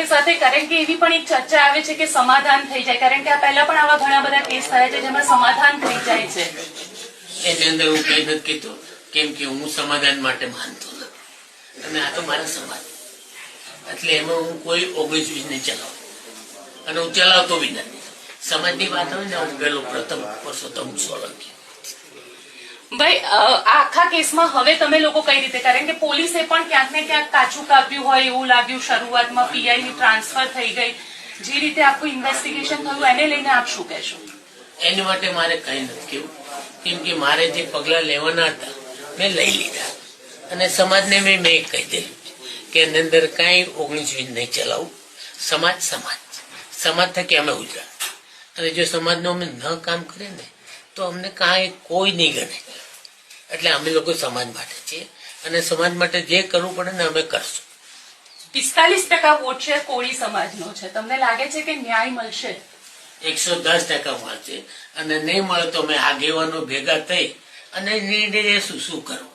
સાથે સાથે કારણ કે એવી પણ એક ચર્ચા આવે છે કે સમાધાન થઈ જાય, કારણ કે આ પહેલા પણ આવા ઘણા બધા કેસ થયા છે જેમાં સમાધાન થઈ જાય છે. એની અંદર હું કઈ નથી કહેતો, કેમ કે હું સમાધાન માટે માનતો નથી અને આ તો મારા સમાજ, એટલે એમાં હું કોઈ 19-20 નહીં ચલાવું અને હું ચલાવતો બી નથી. સમાજની વાત હોય ને હું પેલો પ્રથમ પરસોત્તમ સોલંકી. ભાઈ આખા કેસમાં હવે તમે લોકો કઈ રીતે, કારણ કે પોલીસે પણ ક્યાંક ને ક્યાંક કાચું કાપ્યું હોય એવું લાગ્યું શરૂઆતમાં, પીઆઈ ની ટ્રાન્સફર થઈ ગઈ, જે રીતે આખું ઇન્વેસ્ટિગેશન થયું એને લઈને આપ શું કહેશો? એની માટે મારે કઈ નથી કેવું, કેમ કે મારે જે પગલા લેવાના હતા મેં લઈ લીધા અને સમાજને મેં કહી દીધું કે એની અંદર કઈ 19-20 નહીં ચલાવું. સમાજ સમાજ સમાજ થકી અમે ઉજળા, અને જો સમાજનું અમે ન કામ કરીએ ને તો અમને કાંઈ કોઈ નહીં ગણે. એટલે અમે લોકો સમાજ માટે છીએ અને સમાજ માટે જે કરવું પડે ને અમે કરશું. 45% વોટ છે કોળી સમાજનો છે, તમને લાગે છે કે ન્યાય મળશે? 110% મળશે અને નહીં મળે તો અમે આગેવાનો ભેગા થઈ અને નિર્ણય શું કરવું.